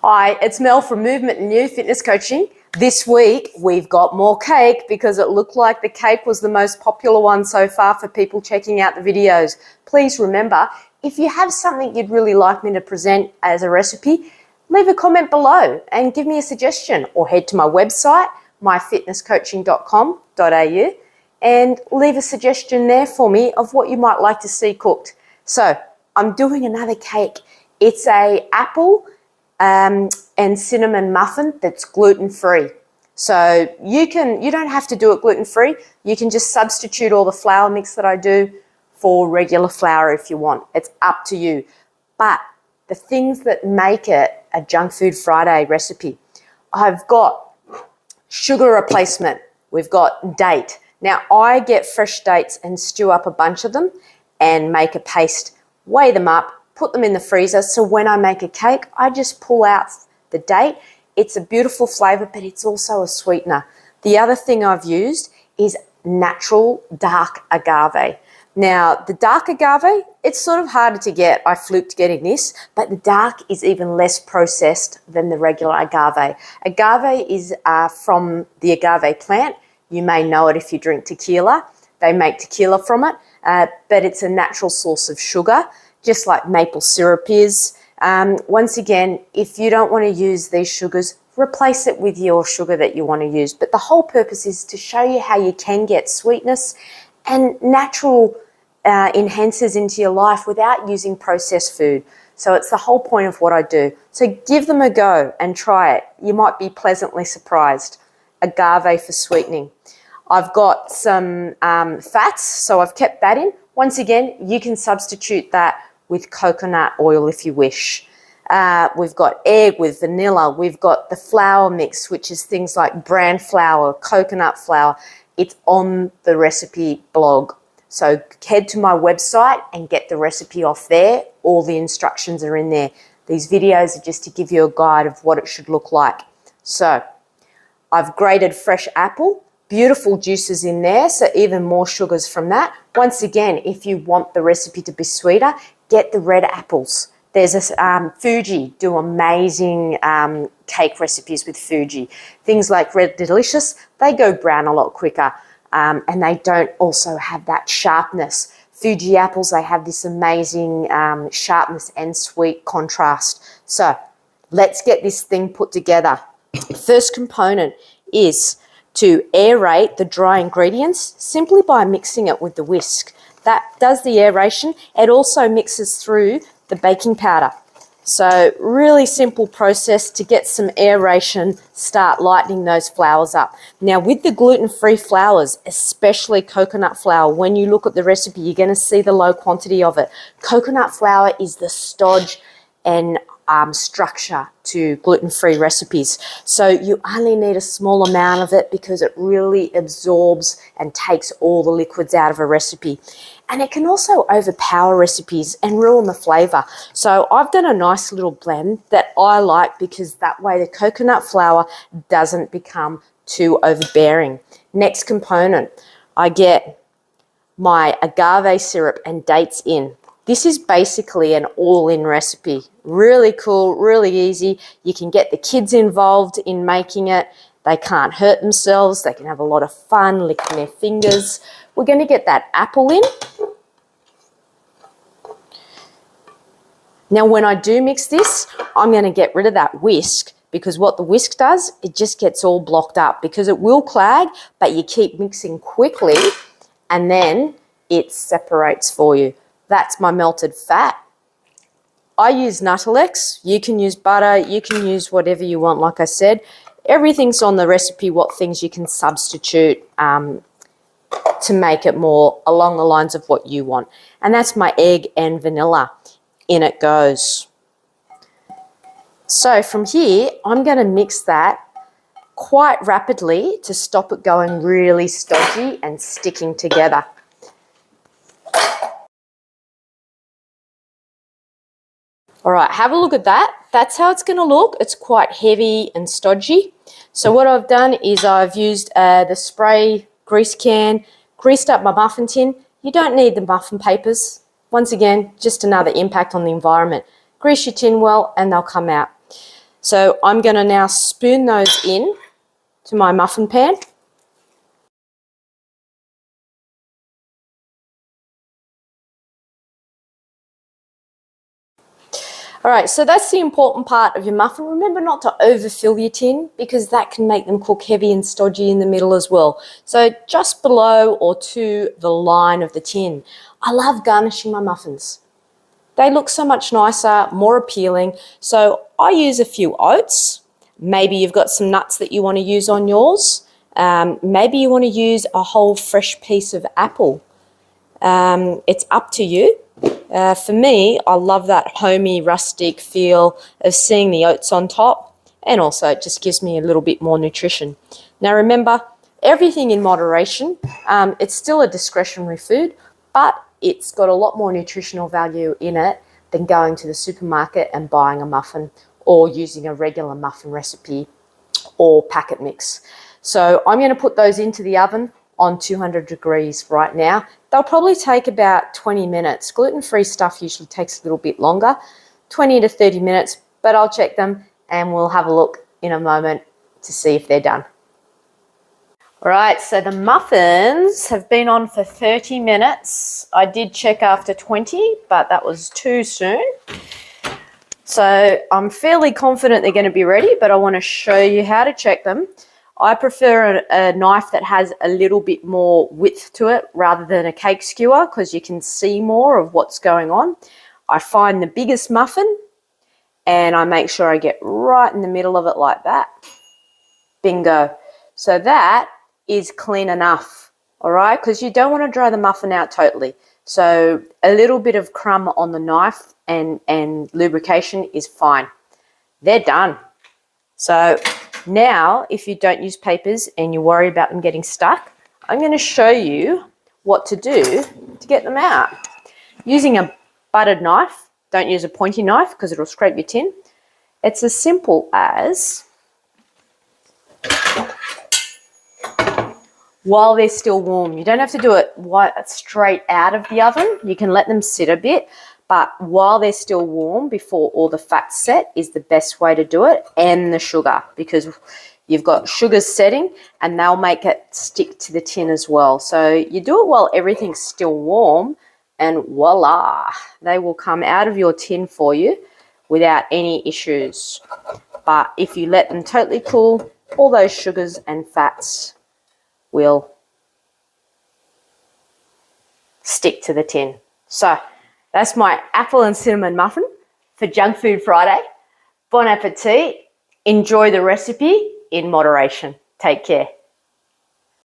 Hi, it's Mel from Movement and New Fitness Coaching. This week, we've got more cake because it looked like the cake was the most popular one so far for people checking out the videos. Please remember, if you have something you'd really like me to present as a recipe, leave a comment below and give me a suggestion, or head to my website, myfitnesscoaching.com.au, and leave a suggestion there for me of what you might like to see cooked. So, I'm doing another cake. It's a apple and cinnamon muffin that's gluten-free. So you don't have to do it gluten-free. You can just substitute all the flour mix that I do for regular flour if you want. It's up to you. But the things that make it a Junk Food Friday recipe, I've got sugar replacement. We've got date. Now, I get fresh dates and stew up a bunch of them and make a paste, weigh them up, put them in the freezer, so when I make a cake, I just pull out the date. It's a beautiful flavour, but it's also a sweetener. The other thing I've used is natural dark agave. Now, the dark agave, it's sort of harder to get. I fluked getting this, but the dark is even less processed than the regular agave. Agave is from the agave plant. You may know it if you drink tequila. They make tequila from it, but it's a natural source of sugar, just like maple syrup is. Once again, if you don't want to use these sugars, replace it with your sugar that you want to use. But the whole purpose is to show you how you can get sweetness and natural enhancers into your life without using processed food. So it's the whole point of what I do. So give them a go and try it. You might be pleasantly surprised. Agave for sweetening. I've got some fats, so I've kept that in. Once again, you can substitute that with coconut oil if you wish. We've got egg with vanilla. We've got the flour mix, which is things like bran flour, coconut flour. It's on the recipe blog. So head to my website and get the recipe off there. All the instructions are in there. These videos are just to give you a guide of what it should look like. So I've grated fresh apple. Beautiful juices in there, so even more sugars from that. Once again, if you want the recipe to be sweeter, get the red apples. There's a Fuji, do amazing cake recipes with Fuji. Things like Red Delicious, they go brown a lot quicker, and they don't also have that sharpness. Fuji apples, they have this amazing sharpness and sweet contrast. So let's get this thing put together. First component is to aerate the dry ingredients simply by mixing it with the whisk. That does the aeration. It also mixes through the baking powder. So really simple process to get some aeration, start lightening those flours up. Now with the gluten-free flours, especially coconut flour, when you look at the recipe, you're going to see the low quantity of it. Coconut flour is the stodge and structure to gluten-free recipes. So you only need a small amount of it because it really absorbs and takes all the liquids out of a recipe. And it can also overpower recipes and ruin the flavour. So I've done a nice little blend that I like because that way the coconut flour doesn't become too overbearing. Next component, I get my agave syrup and dates in. This is basically an all-in recipe. Really cool, really easy. You can get the kids involved in making it. They can't hurt themselves. They can have a lot of fun licking their fingers. We're going to get that apple in. Now, when I do mix this, I'm going to get rid of that whisk because what the whisk does, it just gets all blocked up because it will clag, but you keep mixing quickly and then it separates for you. That's my melted fat. I use Nutritious. You can use butter. You can use whatever you want, like I said. Everything's on the recipe, what things you can substitute to make it more along the lines of what you want. And that's my egg and vanilla. In it goes. So from here, I'm going to mix that quite rapidly to stop it going really stodgy and sticking together. All right, have a look at that. That's how it's going to look. It's quite heavy and stodgy. So what I've done is I've used the spray grease can, greased up my muffin tin. You don't need the muffin papers. Once again, just another impact on the environment. Grease your tin well and they'll come out. So I'm going to now spoon those in to my muffin pan. All right, so that's the important part of your muffin. Remember not to overfill your tin because that can make them cook heavy and stodgy in the middle as well. So just below or to the line of the tin. I love garnishing my muffins. They look so much nicer, more appealing. So I use a few oats. Maybe you've got some nuts that you want to use on yours. Maybe you want to use a whole fresh piece of apple. It's up to you. For me, I love that homey, rustic feel of seeing the oats on top, and also it just gives me a little bit more nutrition. Now remember, everything in moderation. It's still a discretionary food, but it's got a lot more nutritional value in it than going to the supermarket and buying a muffin or using a regular muffin recipe or packet mix. So I'm going to put those into the oven on 200 degrees right now. They'll probably take about 20 minutes. Gluten-free stuff usually takes a little bit longer, 20 to 30 minutes, but I'll check them and we'll have a look in a moment to see if they're done. All right, so the muffins have been on for 30 minutes. I did check after 20, but that was too soon. So I'm fairly confident they're going to be ready, but I want to show you how to check them. I prefer a knife that has a little bit more width to it rather than a cake skewer because you can see more of what's going on. I find the biggest muffin and I make sure I get right in the middle of it like that. Bingo. So that is clean enough, all right? Because you don't want to dry the muffin out totally. So a little bit of crumb on the knife and lubrication is fine. They're done. So now, if you don't use papers and you worry about them getting stuck, I'm going to show you what to do to get them out. Using a buttered knife, don't use a pointy knife because it'll scrape your tin. It's as simple as, while they're still warm, you don't have to do it straight out of the oven. You can let them sit a bit. But while they're still warm, before all the fat's set, is the best way to do it, and the sugar, because you've got sugars setting and they'll make it stick to the tin as well. So you do it while everything's still warm and voila, they will come out of your tin for you without any issues. But if you let them totally cool, all those sugars and fats will stick to the tin. So that's my apple and cinnamon muffin for Junk Food Friday. Bon appetit. Enjoy the recipe in moderation. Take care.